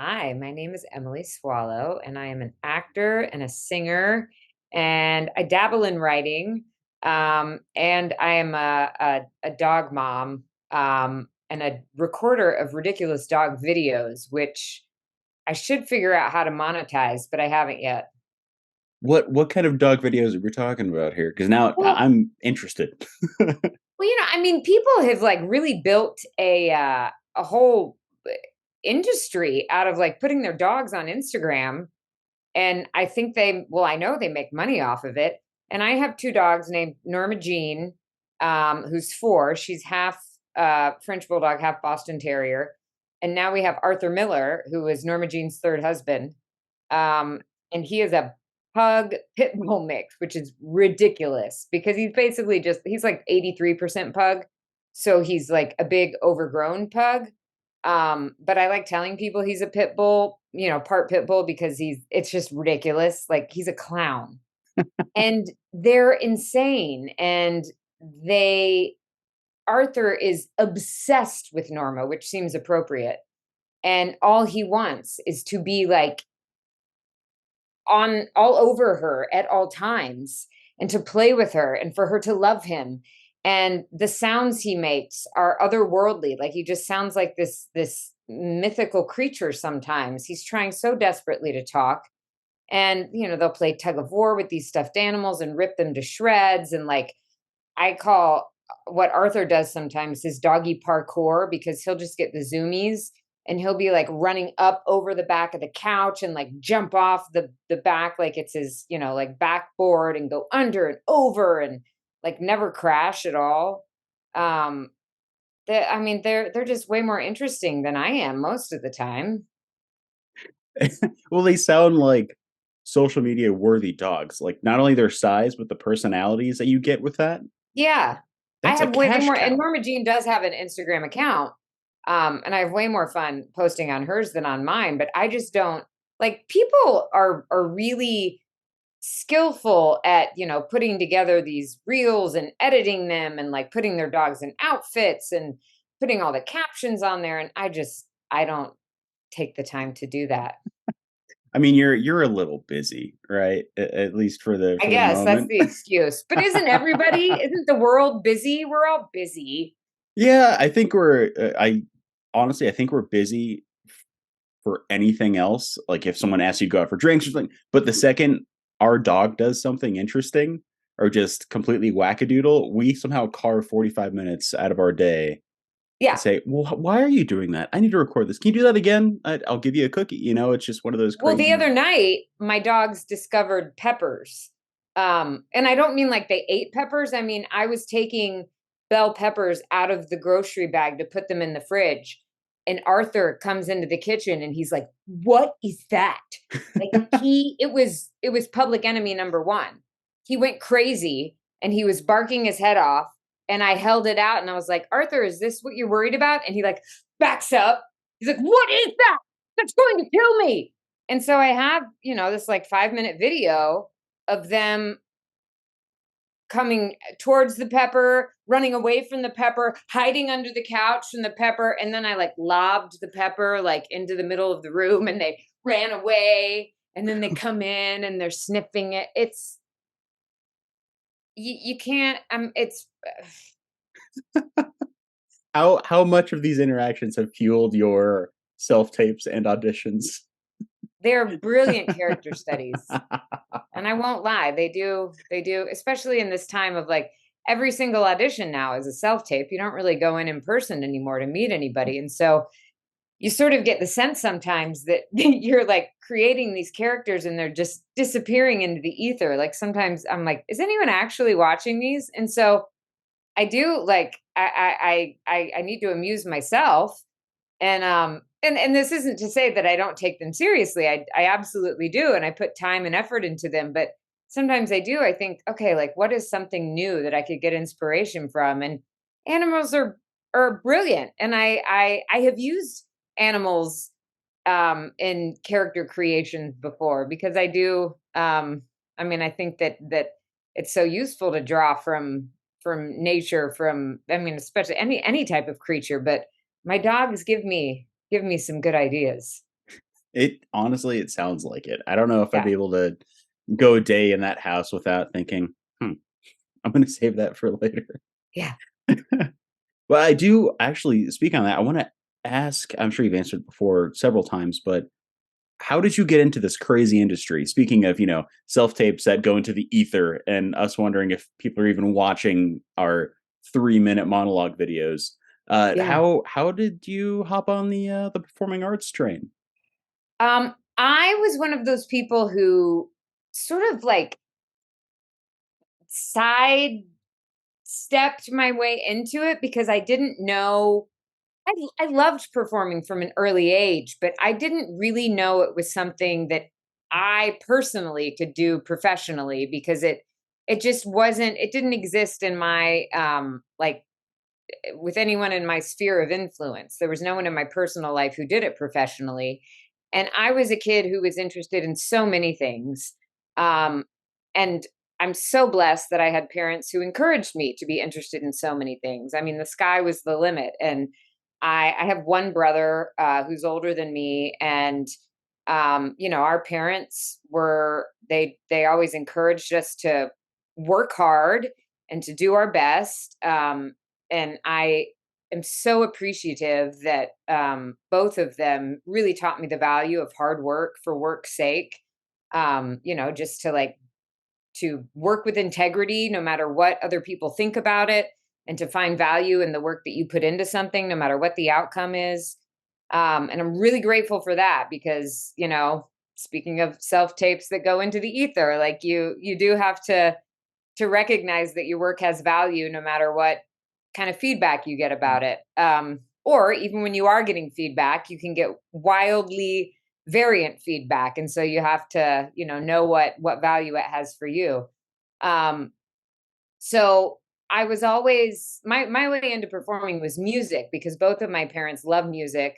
Hi, my name is Emily Swallow, and I am an actor and a singer, and I dabble in writing. And I am a dog mom, and a recorder of ridiculous dog videos, which I should figure out how to monetize, but I haven't yet. What kind of dog videos are we talking about here? Because now Well, I'm interested. I mean, people have like really built a whole industry out of like putting their dogs on Instagram. And I think I know they make money off of it. And I have two dogs named Norma Jean, who's 4. She's half French Bulldog, half Boston Terrier. And now we have Arthur Miller, who is Norma Jean's third husband. Um, and he is a pug pit bull mix, which is ridiculous because he's like 83% pug. So he's like a big overgrown pug. But I like telling people he's a pit bull, part pit bull because it's just ridiculous. Like he's a clown. And they're insane. And they Arthur is obsessed with Norma, which seems appropriate. And all he wants is to be like on all over her at all times and to play with her and for her to love him. And the sounds he makes are otherworldly. Like he just sounds like this mythical creature sometimes. He's trying so desperately to talk. And they'll play tug of war with these stuffed animals and rip them to shreds. And like I call what Arthur does sometimes his doggy parkour because he'll just get the zoomies and he'll be like running up over the back of the couch and like jump off the back like it's his, like backboard and go under and over and like never crash at all. Um I mean they're just way more interesting than I am most of the time. Well, they sound like social media worthy dogs. Like not only their size, but the personalities that you get with that. Yeah. I That's a have way cash more, and cow. Norma Jean does have an Instagram account. And I have way more fun posting on hers than on mine, but I just don't like people are really skillful at, putting together these reels and editing them and like putting their dogs in outfits and putting all the captions on there. And I don't take the time to do that. I mean, you're a little busy, right? At least for the I guess that's moment. the excuse. But isn't the world busy? We're all busy. Yeah, I think we're. I honestly, I think we're busy for anything else. Like if someone asks you to go out for drinks or something, but the second our dog does something interesting or just completely wackadoodle, we somehow carve 45 minutes out of our day to Yeah. say, well, why are you doing that? I need to record this. Can you do that again? I'll give you a cookie. It's just one of those Well, the crazy. other night, my dogs discovered peppers. And I don't mean like they ate peppers. I mean, I was taking bell peppers out of the grocery bag to put them in the fridge. And Arthur comes into the kitchen and he's like, "What is that?" Like it was public enemy number 1. He went crazy and he was barking his head off. And I held it out and I was like, "Arthur, is this what you're worried about?" And he like backs up. He's like, "What is that? That's going to kill me." And so I have, this like 5-minute video of them coming towards the pepper, running away from the pepper, hiding under the couch from the pepper. And then I like lobbed the pepper like into the middle of the room and they ran away. And then they come in and they're sniffing it. You can't, it's, How much of these interactions have fueled your self tapes and auditions? they're brilliant character studies. And I won't lie, they do, especially in this time of like every single audition now is a self tape. You don't really go in person anymore to meet anybody. And so you sort of get the sense sometimes that you're like creating these characters and they're just disappearing into the ether. Like sometimes I'm like, is anyone actually watching these? And so I do like I need to amuse myself. And this isn't to say that I don't take them seriously. I absolutely do, and I put time and effort into them. But sometimes I do. I think, okay, like what is something new that I could get inspiration from? And animals are brilliant, and I have used animals in character creations before because I do. I mean, I think that it's so useful to draw from nature, from I mean, especially any type of creature, but my dogs give me some good ideas. It honestly, it sounds like it. I don't know if I'd Yeah. be able to go a day in that house without thinking, "Hmm, I'm gonna save that for later." Yeah. But I do actually speak on that, I wanna ask, I'm sure you've answered before several times, but how did you get into this crazy industry? Speaking of, self-tapes that go into the ether and us wondering if people are even watching our 3-minute monologue videos. Yeah. How did you hop on the performing arts train? I was one of those people who sort of like side stepped my way into it because I didn't know I loved performing from an early age, but I didn't really know it was something that I personally could do professionally because it just wasn't it didn't exist in my like with anyone in my sphere of influence. There was no one in my personal life who did it professionally. And I was a kid who was interested in so many things. And I'm so blessed that I had parents who encouraged me to be interested in so many things. I mean, the sky was the limit. And I have one brother who's older than me. And, our parents they always encouraged us to work hard and to do our best. And I am so appreciative that both of them really taught me the value of hard work for work's sake. Just to work with integrity, no matter what other people think about it, and to find value in the work that you put into something, no matter what the outcome is. And I'm really grateful for that because, speaking of self tapes that go into the ether, like you do have to recognize that your work has value no matter what kind of feedback you get about it. Or even when you are getting feedback, you can get wildly variant feedback, and so you have to, know what value it has for you. Um, so I was always my way into performing was music because both of my parents love music.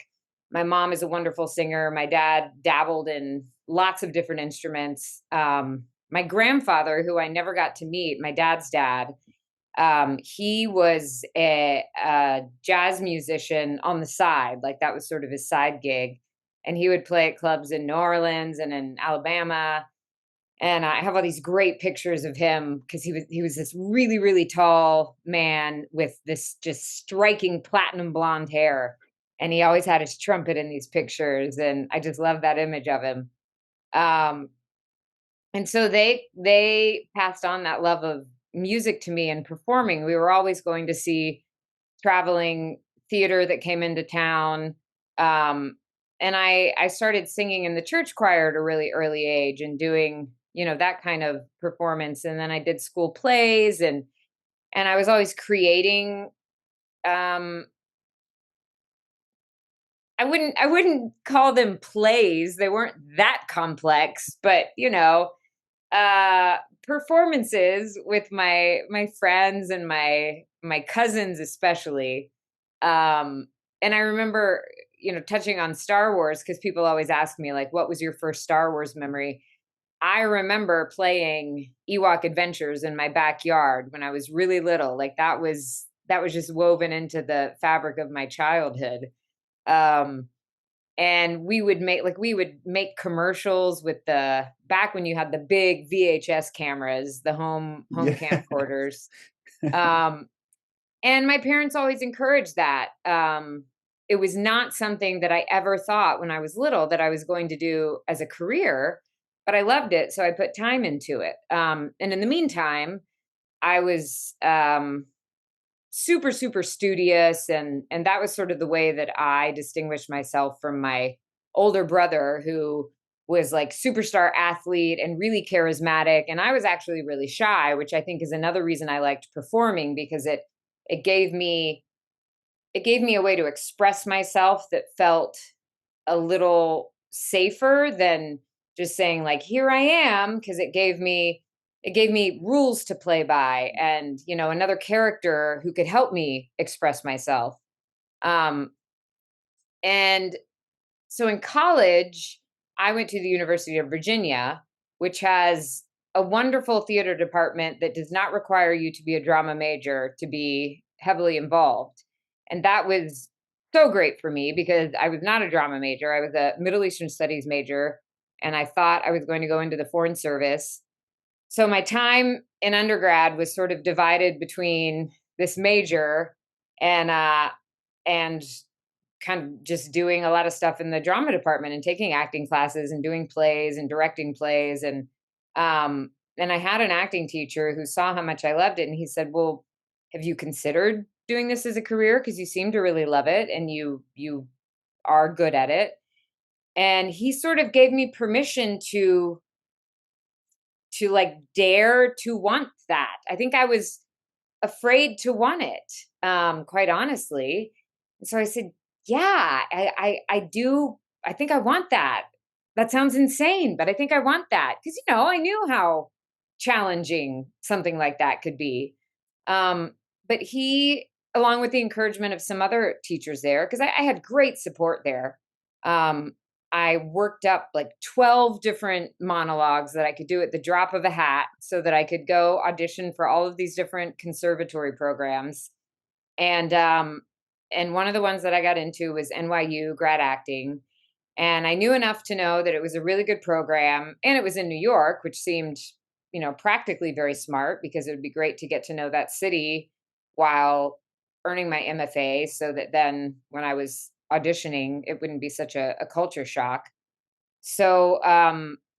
My mom is a wonderful singer. My dad dabbled in lots of different instruments. My grandfather, who I never got to meet, my dad's dad, he was a jazz musician on the side, like that was sort of his side gig, and he would play at clubs in New Orleans and in Alabama. And I have all these great pictures of him because he was this really really tall man with this just striking platinum blonde hair, and he always had his trumpet in these pictures, and I just love that image of him. Um, and so they passed on that love of music to me and performing. We were always going to see traveling theater that came into town. Um, and I started singing in the church choir at a really early age and doing, that kind of performance. And then I did school plays, and I was always creating. um I wouldn't call them plays. They weren't that complex, but uh performances with my friends and my cousins especially. And I remember, touching on Star Wars because people always ask me like what was your first Star Wars memory. I remember playing Ewok Adventures in my backyard when I was really little. Like that was just woven into the fabric of my childhood. um and we would make commercials with the back when you had the big VHS cameras, the home Yeah. camcorders. Um, and my parents always encouraged that. It was not something that I ever thought when I was little that I was going to do as a career, but I loved it, so I put time into it. And in the meantime, I was super super studious, and that was sort of the way that I distinguished myself from my older brother who was like superstar athlete and really charismatic, and I was actually really shy, which I think is another reason I liked performing because it gave me it gave me a way to express myself that felt a little safer than just saying like here I am, because it gave me rules to play by and another character who could help me express myself. um and so in college I went to the University of Virginia, which has a wonderful theater department that does not require you to be a drama major to be heavily involved, and that was so great for me because I was not a drama major. I was a Middle Eastern studies major, and I thought I was going to go into the foreign service. So my time in undergrad was sort of divided between this major and and kind of just doing a lot of stuff in the drama department and taking acting classes and doing plays and directing plays. And I had an acting teacher who saw how much I loved it, and he said, "Well, have you considered doing this as a career? Because you seem to really love it and you are good at it." And he sort of gave me permission to like dare to want that. I think I was afraid to want it, quite honestly. And so I said, "Yeah, I do. I think I want that. That sounds insane, but I think I want that." Because, I knew how challenging something like that could be. But he, along with the encouragement of some other teachers there, because I had great support there, um, I worked up like 12 different monologues that I could do at the drop of a hat so that I could go audition for all of these different conservatory programs. And one of the ones that I got into was NYU grad acting. And I knew enough to know that it was a really good program and it was in New York, which seemed, practically very smart because it would be great to get to know that city while earning my MFA so that then when I was auditioning, it wouldn't be such a culture shock. So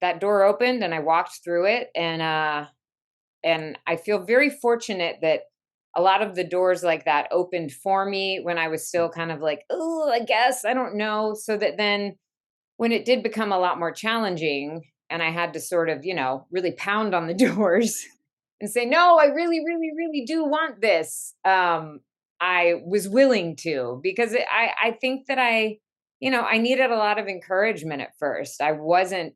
that door opened and I walked through it, and I feel very fortunate that a lot of the doors like that opened for me when I was still kind of like, oh, I guess I don't know. So that then when it did become a lot more challenging and I had to sort of, really pound on the doors and say, no, I really, really, really do want this. I was willing to because I think that I needed a lot of encouragement at first. I wasn't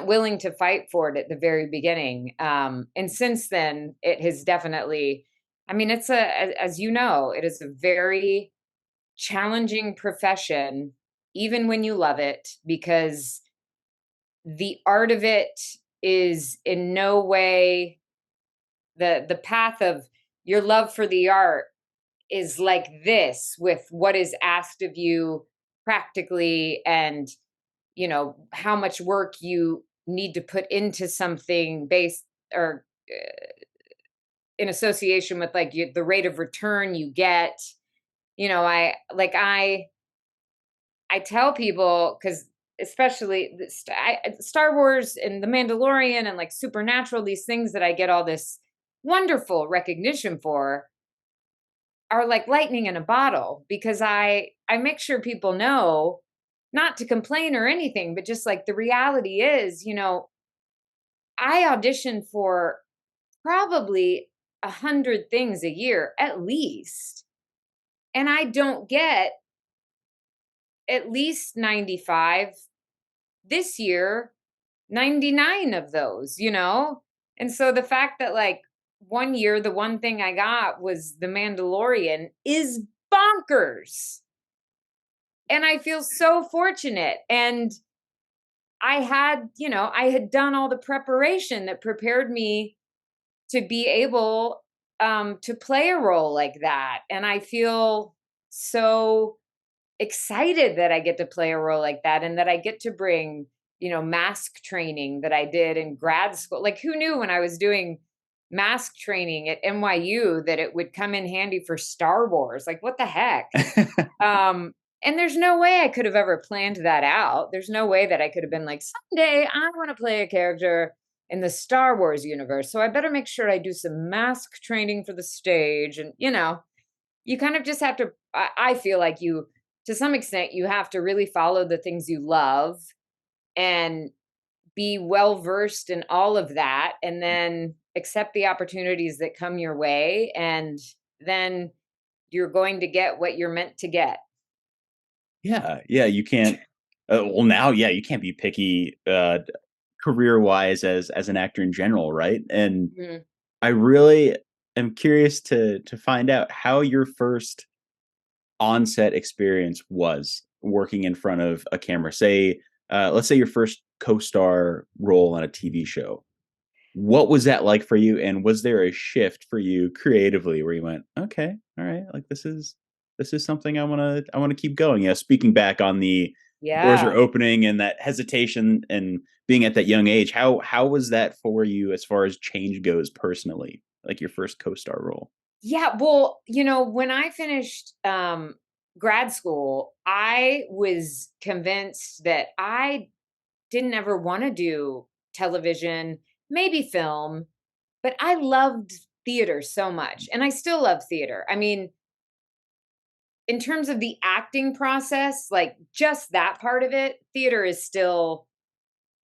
willing to fight for it at the very beginning. And since then, it has definitely, I mean, as you know, it is a very challenging profession, even when you love it, because the art of it is in no way the path of your love for the art is like this with what is asked of you practically, and how much work you need to put into something based or in association with like the rate of return you get. I tell people, because especially Star Wars and the Mandalorian and like Supernatural, these things that I get all this wonderful recognition for are like lightning in a bottle, because I make sure people know not to complain or anything, but just like the reality is, I audition for probably 100 things a year at least, and I don't get at least 95. This year, 99 of those. And so the fact that like one year the one thing I got was The Mandalorian is bonkers. And I feel so fortunate. And I had done all the preparation that prepared me to be able to play a role like that. And I feel so excited that I get to play a role like that and that I get to bring, mask training that I did in grad school. Like, who knew when I was doing mask training at NYU that it would come in handy for Star Wars? Like, what the heck? And there's no way I could have ever planned that out. There's no way that I could have been like, someday I want to play a character in the Star Wars universe. So I better make sure I do some mask training for the stage. And, you kind of just have to, I feel like to some extent, you have to really follow the things you love and be well versed in all of that, and then accept the opportunities that come your way. And then you're going to get what you're meant to get. Yeah, yeah, you can't well, now, yeah, you can't be picky, career-wise as an actor in general, right? And Mhm. I really am curious to find out how your first on-set experience was working in front of a camera. Say, let's say your first co-star role on a TV show. What was that like for you, and was there a shift for you creatively where you went, "Okay, alright, like, this is." this is something I want to keep going. Yeah, speaking back on the doors are Yeah. opening and that hesitation and being at that young age, how was that for you as far as change goes personally? Like your first co-star role? Yeah, well, when I finished grad school, I was convinced that I didn't ever want to do television, maybe film, but I loved theater so much. And I still love theater. I mean, in terms of the acting process, like just that part of it, theater is still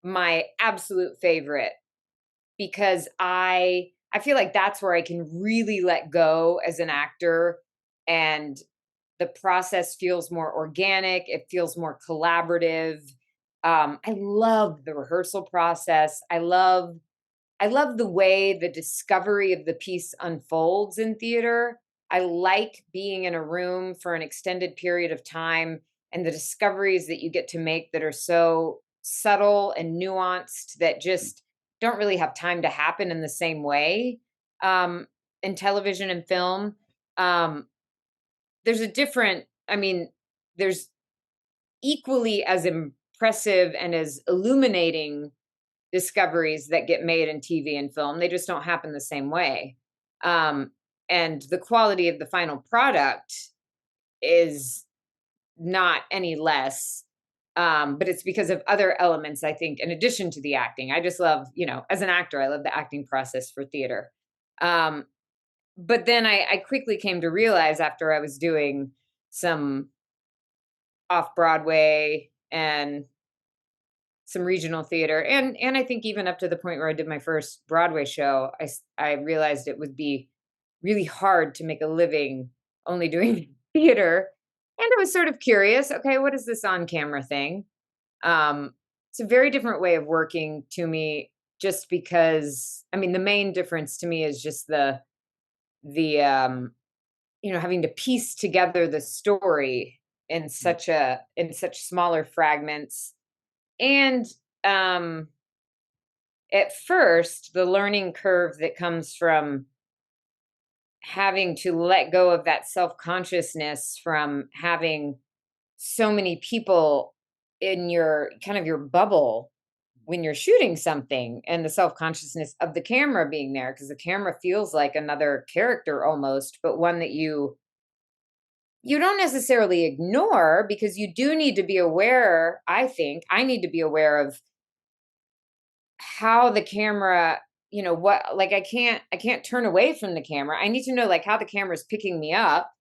my absolute favorite because I feel like that's where I can really let go as an actor, and the process feels more organic, it feels more collaborative. I love the rehearsal process. I love the way the discovery of the piece unfolds in theater. I like being in a room for an extended period of time and the discoveries that you get to make that are so subtle and nuanced that just don't really have time to happen in the same way um, in television and film. Um, there's a different, I mean, there's equally as impressive and as illuminating discoveries that get made in TV and film. They just don't happen the same way. Um, and the quality of the final product is not any less. But it's because of other elements, I think, in addition to the acting. I just love, as an actor, I love the acting process for theater. Um, but then I quickly came to realize after I was doing some off Broadway and some regional theater, and I think even up to the point where I did my first Broadway show, I realized it would be really hard to make a living only doing theater, and I was sort of curious, okay, what is this on camera thing? Um, it's a very different way of working to me, just because I mean the main difference to me is just the having to piece together the story in such smaller fragments, and um at first, the learning curve that comes from having to let go of that self-consciousness from having so many people in your kind of your bubble when you're shooting something, and the self-consciousness of the camera being there, because the camera feels like another character almost, but one that you don't necessarily ignore, because you do need to be aware. I think I need to be aware of how the camera, what, like, I can't turn away from the camera. I need to know like how the camera's picking me up,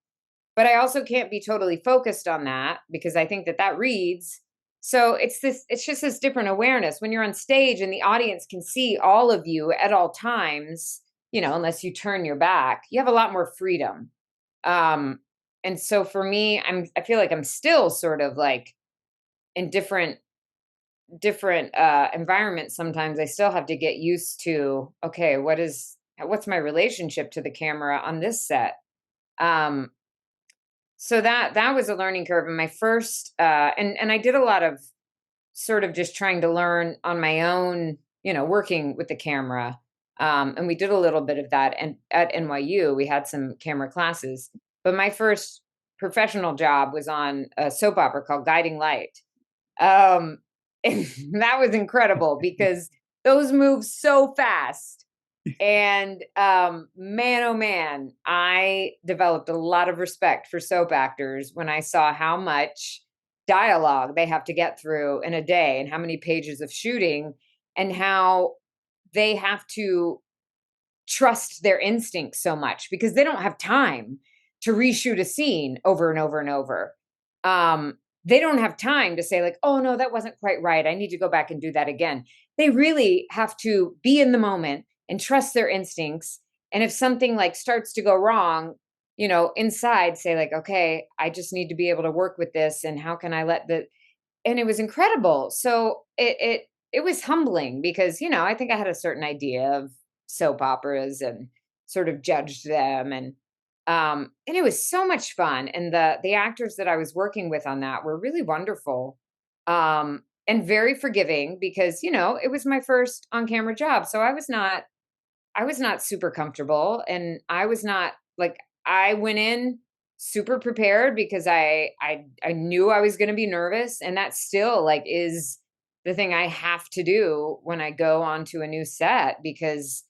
but I also can't be totally focused on that because I think that that reads. So it's just this different awareness when you're on stage and the audience can see all of you at all times, unless you turn your back, you have a lot more freedom. Um and so for me, I feel like I'm still sort of like in different environments. Sometimes I still have to get used to, okay, what's my relationship to the camera on this set. um so that was a learning curve in my first, and I did a lot of sort of just trying to learn on my own, working with the camera. And we did a little bit of that, and at NYU we had some camera classes, but my first professional job was on a soap opera called Guiding Light. um, and that was incredible because those move so fast. And man, oh man, I developed a lot of respect for soap actors when I saw how much dialogue they have to get through in a day and how many pages of shooting, and how they have to trust their instincts so much because they don't have time to reshoot a scene over and over and over. They don't have time to say like, "Oh no, that wasn't quite right. I need to go back and do that again." They really have to be in the moment and trust their instincts. And if something like starts to go wrong, inside say like, "Okay, I just need to be able to work with this, and how can I let the," and it was incredible. So it was humbling because, I think I had a certain idea of soap operas and sort of judged them, and it was so much fun, and the actors that I was working with on that were really wonderful, and very forgiving because, it was my first on-camera job. So I was not super comfortable, and I was not like, I went in super prepared because I knew I was going to be nervous, and that still like is the thing I have to do when I go onto a new set because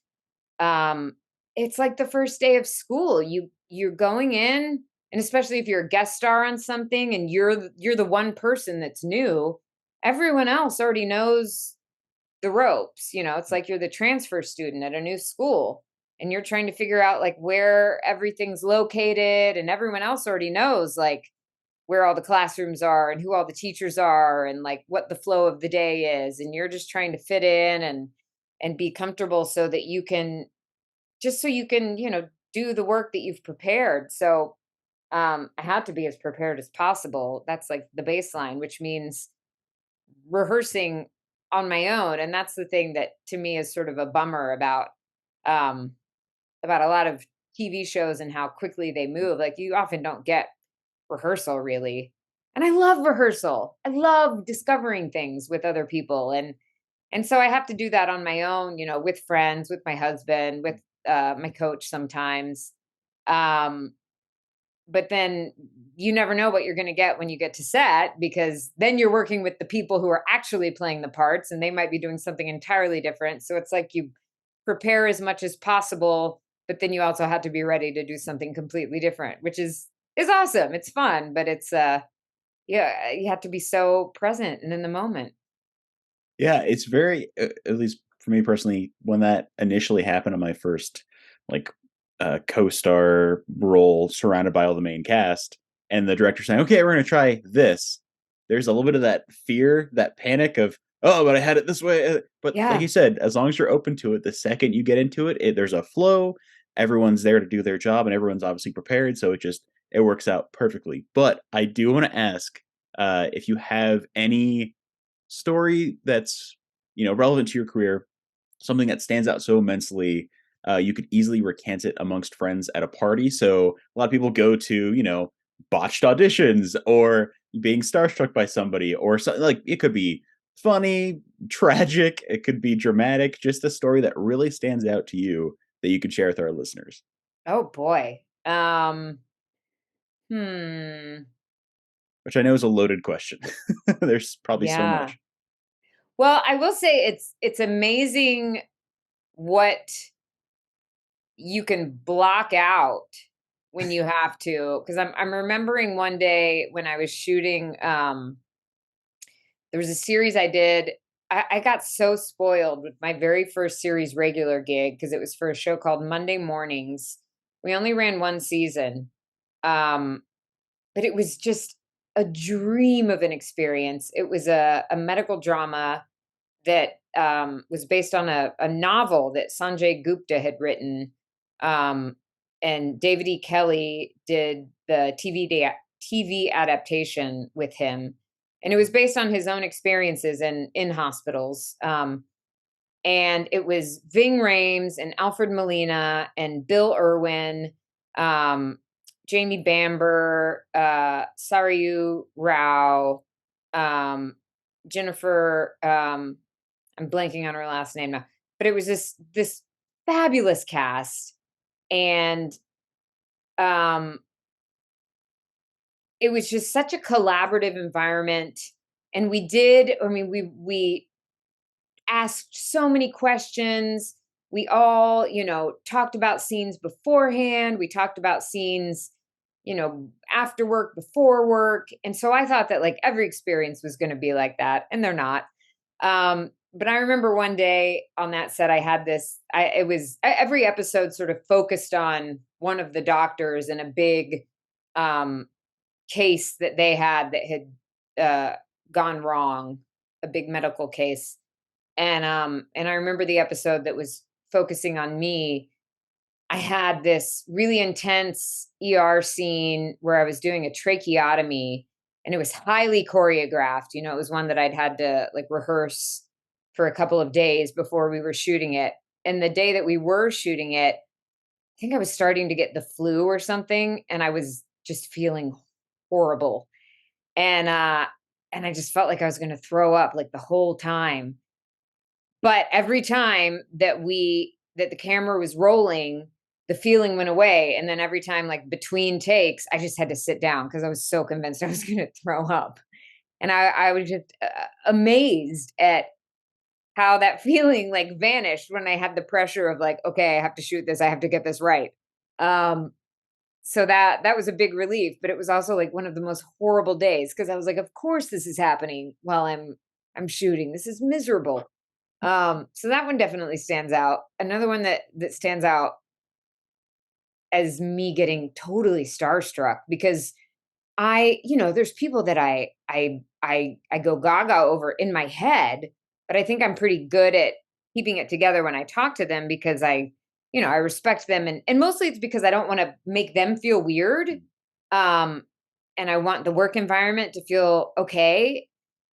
um it's like the first day of school. You're going in, and especially if you're a guest star on something and you're the one person that's new, everyone else already knows the ropes. It's like you're the transfer student at a new school and you're trying to figure out like where everything's located, and everyone else already knows like where all the classrooms are and who all the teachers are and like what the flow of the day is, and you're just trying to fit in and be comfortable so that you can just so you can, do the work that you've prepared. So I had to be as prepared as possible. That's like the baseline, which means rehearsing on my own. And that's the thing that to me is sort of a bummer um about a lot of TV shows and how quickly they move. Like you often don't get rehearsal really. And I love rehearsal. I love discovering things with other people, and so I have to do that on my own, with friends, with my husband, with my coach sometimes. Um but then you never know what you're going to get when you get to set, because then you're working with the people who are actually playing the parts and they might be doing something entirely different. So it's like you prepare as much as possible, but then you also have to be ready to do something completely different, which is awesome. It's fun, but it's yeah, you have to be so present and in the moment. Yeah, it's very at least for me personally, when that initially happened on my first, like, co-star role surrounded by all the main cast, and the director saying, "Okay, we're gonna try this." There's a little bit of that fear, that panic of, "Oh, but I had it this way," but like Yeah. you said, as long as you're open to it, the second you get into it, there's a flow, everyone's there to do their job, and everyone's obviously prepared, so it works out perfectly. But I do wanna ask, if you have any story that's, relevant to your career, something that stands out so immensely, you could easily recant it amongst friends at a party. So a lot of people go to, botched auditions or being starstruck by somebody or something. Like it could be funny, tragic, it could be dramatic, just a story that really stands out to you that you could share with our listeners. Oh boy. Hmm. Which I know is a loaded question. There's probably so Yeah. much. Well, I will say it's amazing what you can block out when you have to. Because I'm remembering one day when I was shooting, there was a series I did. I got so spoiled with my very first series regular gig because it was for a show called Monday Mornings. We only ran one season. Um, but it was just a dream of an experience. It was a medical drama that was based on a novel that Sanjay Gupta had written. Um, and David E. Kelly did the TV adaptation with him. And it was based on his own experiences in hospitals. And it was Ving Rhames and Alfred Molina and Bill Irwin, um, Jamie Bamber, Sarayu Rao, um, Jennifer. I'm blanking on her last name now, but it was this fabulous cast, and um, it was just such a collaborative environment. And we did. I mean, we asked so many questions. We all, talked about scenes beforehand. We talked about scenes, after work, before work. And so I thought that like every experience was going to be like that, and they're not. But I remember one day on that set, I had this, it was every episode sort of focused on one of the doctors in a big um, case that they had that had gone wrong, a big medical case. And I remember the episode that was focusing on me. I had this really intense ER scene where I was doing a tracheotomy, and it was highly choreographed. It was one that I'd had to like rehearse for a couple of days before we were shooting it. And the day that we were shooting it, I think I was starting to get the flu or something, and I was just feeling horrible. And I just felt like I was going to throw up like the whole time. But every time that the camera was rolling, the feeling went away. And then every time, like between takes, I just had to sit down because I was so convinced I was going to throw up. And I was just amazed at how that feeling like vanished when I had the pressure of like, okay, I have to shoot this, I have to get this right. Um, so that was a big relief, but it was also like one of the most horrible days because I was like, of course this is happening while I'm shooting. This is miserable. So that one definitely stands out. Another one that stands out as me getting totally starstruck because there's people that I go gaga over in my head, but I think I'm pretty good at keeping it together when I talk to them because I respect them and mostly it's because I don't want to make them feel weird. Um, and I want the work environment to feel okay.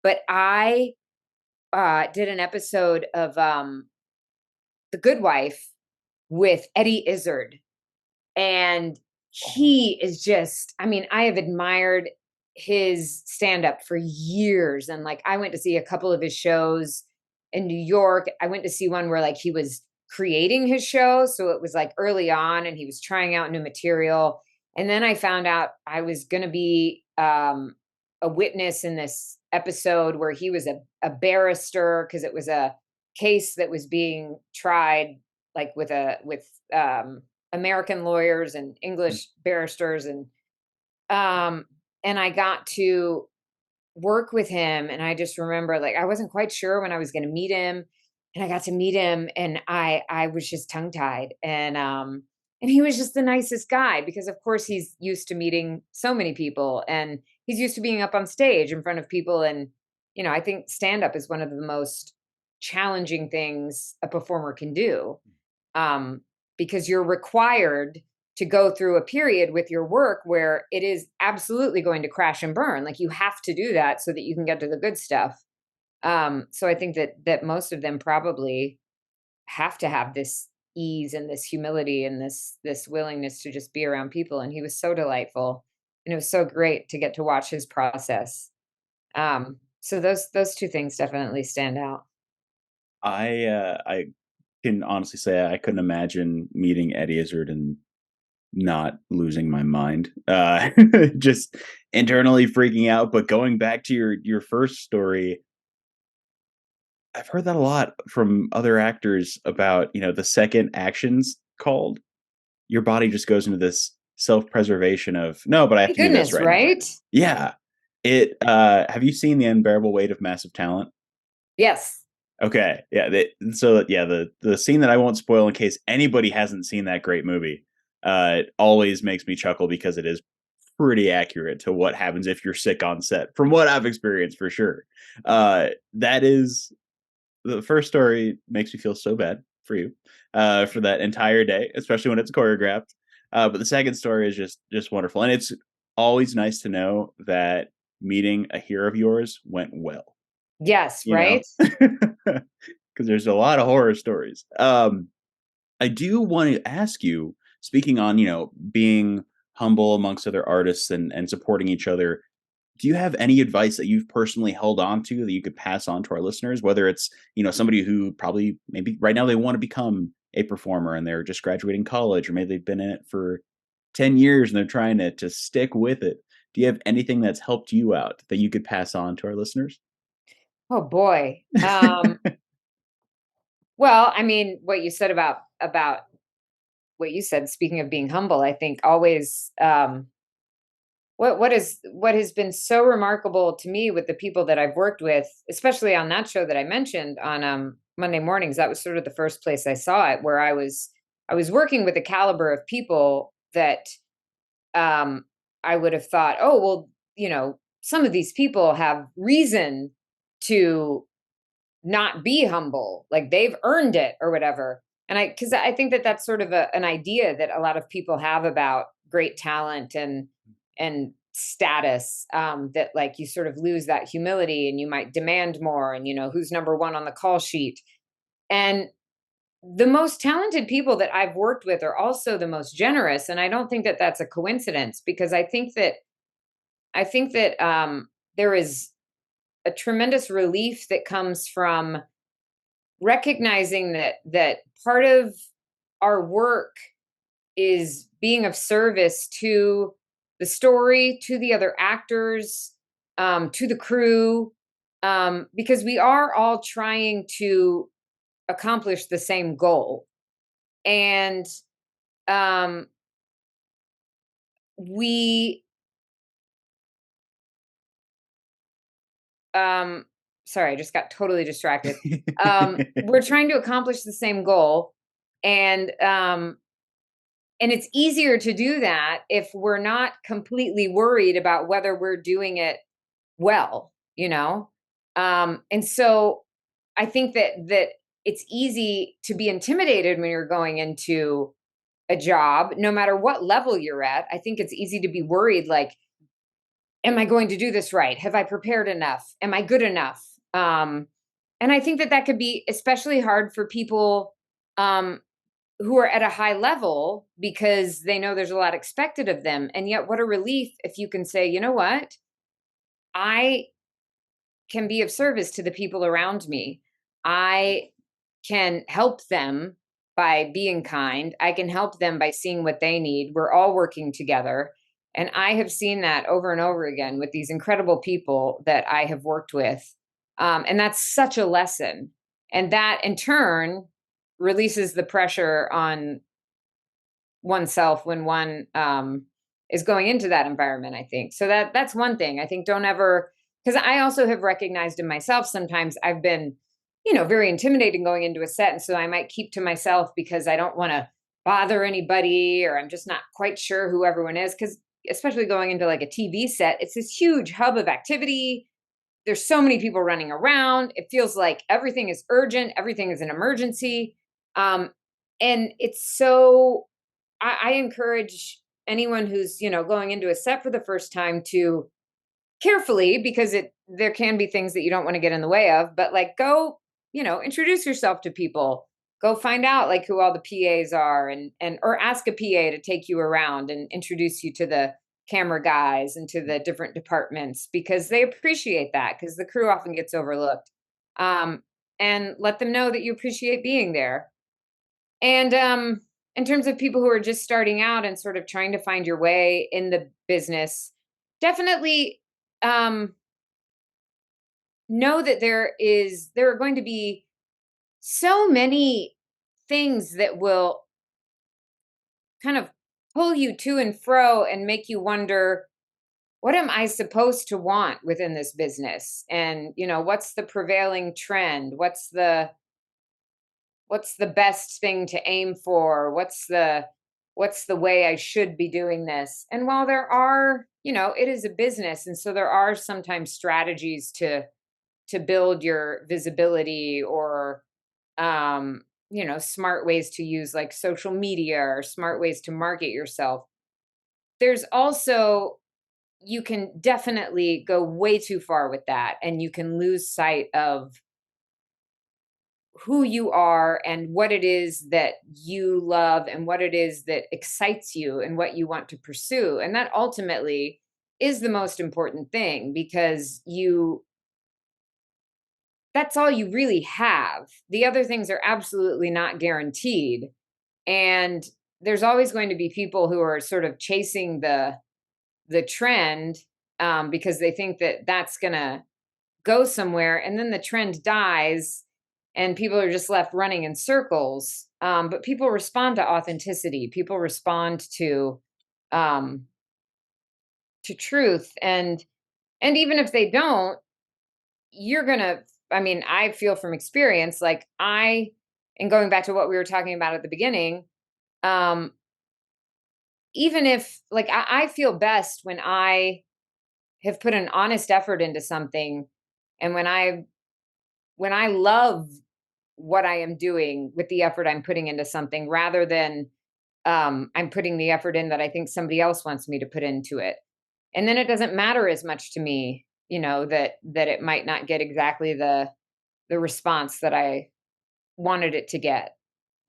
But I did an episode of The Good Wife with Eddie Izzard and he is just, I mean, I have admired his stand up for years. And like, I went to see a couple of his shows in New York. I went to see one where like he was creating his show. So it was like early on and he was trying out new material. And then I found out I was going to be a witness in this episode where he was a barrister because it was a case that was being tried like with American lawyers and English barristers um and I got to work with him and I just remember like I wasn't quite sure when I was going to meet him and I got to meet him and I was just tongue tied and he was just the nicest guy because of course he's used to meeting so many people and he's used to being up on stage in front of people and I think stand up is one of the most challenging things a performer can do um, because you're required to go through a period with your work where it is absolutely going to crash and burn. Like you have to do that so that you can get to the good stuff. So I think that most of them probably have to have this ease and this humility and this willingness to just be around people. And he was so delightful, and it was so great to get to watch his process. So those two things definitely stand out. I can honestly say I couldn't imagine meeting Eddie Izzard and not losing my mind. Just internally freaking out. But going back to your first story, I've heard that a lot from other actors about, the second action's called, your body just goes into this self-preservation of, "No, but I have Thank to do this goodness, right now." right? Yeah. Have you seen The Unbearable Weight of Massive Talent? Yes. Okay, yeah, the scene that I won't spoil in case anybody hasn't seen that great movie, it always makes me chuckle because it is pretty accurate to what happens if you're sick on set, from what I've experienced for sure. That is the first story makes me feel so bad for you, for that entire day, especially when it's choreographed. But the second story is just wonderful, and it's always nice to know that meeting a hero of yours went well. Yes, You know, right? because there's a lot of horror stories. I do want to ask you, speaking on being humble amongst other artists and supporting each other, do you have any advice that you've personally held on to that you could pass on to our listeners? Whether it's somebody who probably maybe right now they want to become a performer and they're just graduating college, or maybe they've been in it for 10 years and they're trying to stick with it. Do you have anything that's helped you out that you could pass on to our listeners? Oh boy. Well, I mean, what you said about what you said, speaking of being humble, I think always what has been so remarkable to me with the people that I've worked with, especially on that show that I mentioned on Monday mornings, that was sort of the first place I saw it, where I was working with a caliber of people that um I would have thought, oh well, some of these people have reason to not be humble, like they've earned it or whatever. And because I think that that's sort of an idea that a lot of people have about great talent and status, that like you sort of lose that humility and you might demand more and who's number one on the call sheet. And the most talented people that I've worked with are also the most generous, and I don't think that that's a coincidence because I think that there is a tremendous relief that comes from recognizing that part of our work is being of service to the story, to the other actors, to the crew, because we are all trying to accomplish the same goal. And um, we, um, sorry, I just got totally distracted. We're trying to accomplish the same goal. And and it's easier to do that if we're not completely worried about whether we're doing it well, you know? And so I think that it's easy to be intimidated when you're going into a job, no matter what level you're at. I think it's easy to be worried, like, am I going to do this right? Have I prepared enough? Am I good enough? And I think that that could be especially hard for people um, who are at a high level because they know there's a lot expected of them. And yet, what a relief if you can say, you know what? I can be of service to the people around me. I can help them by being kind. I can help them by seeing what they need. We're all working together. And I have seen that over and over again with these incredible people that I have worked with. And that's such a lesson. And that in turn releases the pressure on oneself when one is going into that environment. I think so. That's one thing. I think don't ever, because I also have recognized in myself sometimes I've been, very intimidating going into a set, and so I might keep to myself because I don't want to bother anybody, or I'm just not quite sure who everyone is. Because especially going into like a TV set, it's this huge hub of activity. There's so many people running around. It feels like everything is urgent, everything is an emergency. Um, and it's so I encourage anyone who's, going into a set for the first time to carefully, because there can be things that you don't want to get in the way of, but like go, introduce yourself to people. Go find out like who all the PAs are, and or ask a PA to take you around and introduce you to the camera guys and to the different departments, because they appreciate that, because the crew often gets overlooked. Um, and let them know that you appreciate being there. And in terms of people who are just starting out and sort of trying to find your way in the business, definitely um, know that there are going to be so many things that will kind of pull you to and fro and make you wonder, what am I supposed to want within this business? And what's the prevailing trend? What's the best thing to aim for? What's the way I should be doing this? And while there are, it is a business, and so there are sometimes strategies to build your visibility, or smart ways to use like social media, or smart ways to market yourself. There's also, you can definitely go way too far with that, and you can lose sight of who you are and what it is that you love and what it is that excites you and what you want to pursue. And that ultimately is the most important thing, because that's all you really have. The other things are absolutely not guaranteed. And there's always going to be people who are sort of chasing the trend, because they think that that's going to go somewhere, and then the trend dies and people are just left running in circles. But people respond to authenticity. People respond um, to truth, and even if they don't, you're gonna. I mean, I feel from experience, like and going back to what we were talking about at the beginning, um, even if like I feel best when I have put an honest effort into something, and when I love what I am doing with the effort I'm putting into something, rather than I'm putting the effort in that I think somebody else wants me to put into it. And then it doesn't matter as much to me, that it might not get exactly the response that I wanted it to get.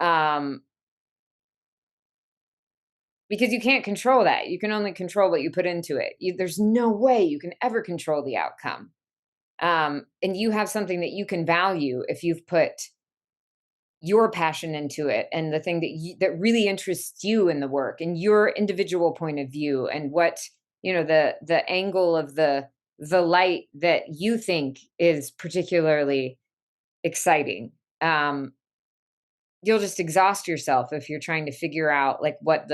Um, because you can't control that. You can only control what you put into it. There's no way you can ever control the outcome. And you have something that you can value if you've put your passion into it and the thing that really interests you in the work and your individual point of view and what, the angle of the light that you think is particularly exciting. Um, you'll just exhaust yourself if you're trying to figure out like what's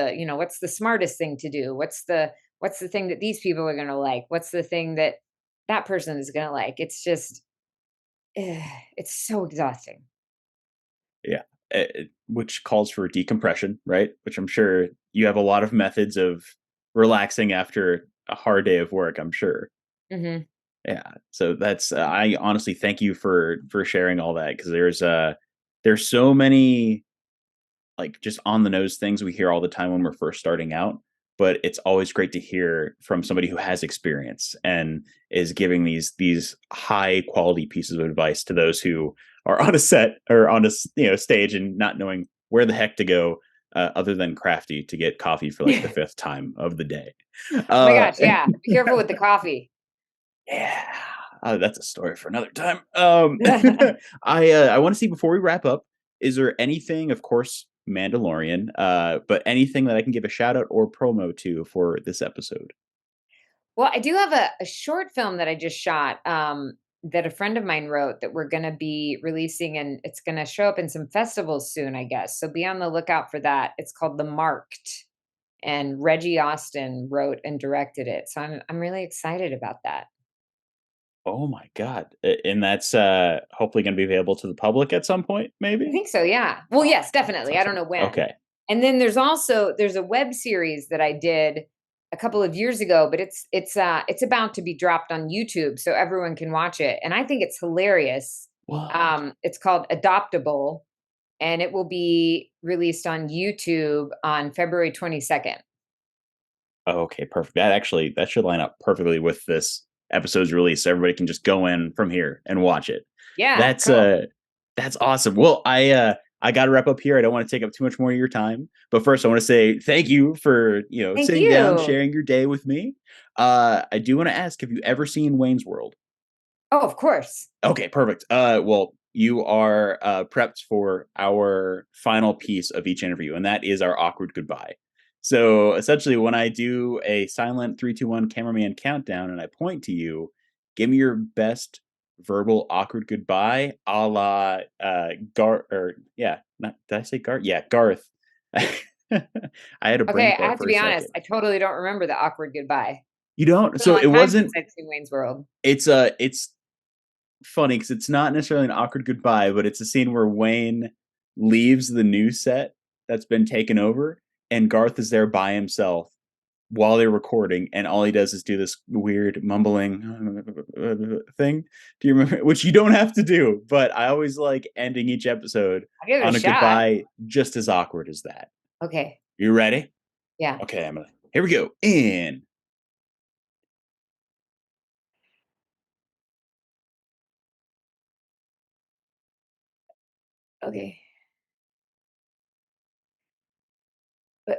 the smartest thing to do, what's the thing that these people are going to like, what's the thing that that person is going to like. It's just it's so exhausting. Yeah, which calls for decompression, right? Which I'm sure you have a lot of methods of relaxing after a hard day of work, I'm sure. Hmm. Yeah, so that's I honestly thank you for sharing all that because there's so many like just on the nose things we hear all the time when we're first starting out, but it's always great to hear from somebody who has experience and is giving these high quality pieces of advice to those who are on a set or on a stage and not knowing where the heck to go other than crafty to get coffee for like the fifth time of the day. Oh my Uh, gosh, yeah. Be careful with the coffee. yeah, that's a story for another time. I want to see before we wrap up. Is there anything, of course, Mandalorian, but anything that I can give a shout out or promo to for this episode? Well, I do have a short film that I just shot, that a friend of mine wrote that we're gonna be releasing, and it's gonna show up in some festivals soon, I guess. So be on the lookout for that. It's called The Marked, and Reggie Austin wrote and directed it. So I'm really excited about that. Oh my god! And that's hopefully going to be available to the public at some point, I maybe. think so, yeah. Well, Oh, yes, that's definitely. I don't awesome. know when. Okay. And then there's a web series that I did a couple of years ago, but it's about to be dropped on YouTube so everyone can watch it. And I think it's hilarious. What? It's called Adoptable, and it will be released on YouTube on February 22nd. Oh, okay, perfect. That should line up perfectly with this episode's release, so everybody can just go in from here and watch it. Yeah, That's cool. that's awesome. Well, I got to wrap up here. I don't want to take up too much more of your time, but first I want to say thank you for Thank sitting down, you. sharing your day with me. I do want to ask, have you ever seen Wayne's World? Oh, of course. Okay, perfect. Well, you are prepped for our final piece of each interview, and that is our awkward goodbye. So essentially, when I do a silent 3, 2, 1 cameraman countdown and I point to you, give me your best verbal awkward goodbye, a la Garth. Or yeah, not did I say Garth? Yeah, Garth. I had a brain Okay, I fart have to for a be honest. second. I totally don't remember the awkward goodbye. You don't? It's been a So long it time since wasn't. I've seen Wayne's World. It's funny because it's not necessarily an awkward goodbye, but it's a scene where Wayne leaves the new set that's been taken over, and Garth is there by himself while they're recording, and all he does is do this weird mumbling thing. Do you remember? Which you don't have to do, but I always like ending each episode I'll give it a on a shot. goodbye just as awkward as that. Okay. You ready? Yeah. Okay, Emily. Here we go. In. Okay. But